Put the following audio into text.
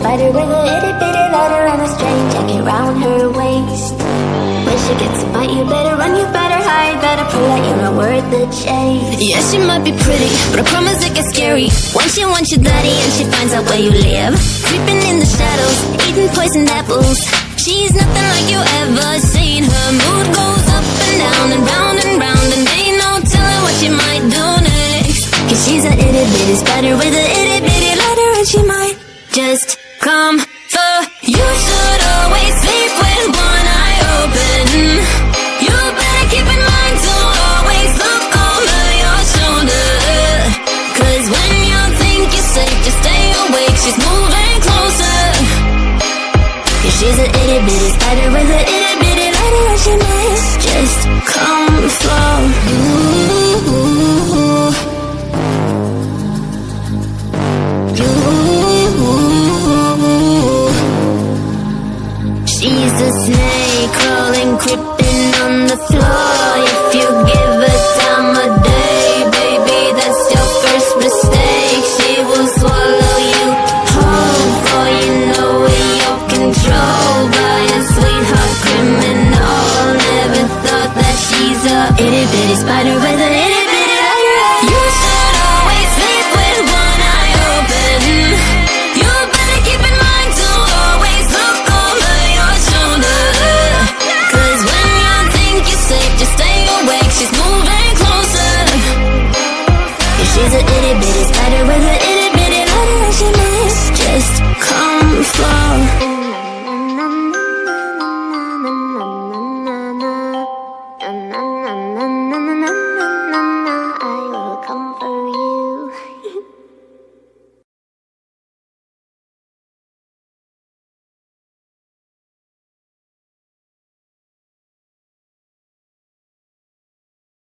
spider with a itty bitty letter and a straight jacket round her waist. When she gets a bite, you better run, you better hide, better prove that you're not worth the chase. Yeah, she might be pretty, but I promise it gets scary once she wants your daddy and she finds out where you live. Creeping in the shadows, eating poisoned apples. She's nothing like you ever seen. Her mood goes up and down and round and round, and ain't no telling what she might do next. Cause she's a itty bitty spider with a itty bitty letter, and she might just come for you. Should always sleep with one eye open. You better keep in mind to always look over your shoulder. Cause when you think you're safe, just stay awake, she's moving closer. Yeah, she's a itty bitty spider with a itty bitty letter, and she might just come for you. She's a snake crawling, creeping on the floor. If you give her time of day, baby, that's your first mistake. She will swallow you whole, for you know you're controlled by a sweetheart criminal. Never thought that she's a itty bitty spider with an itty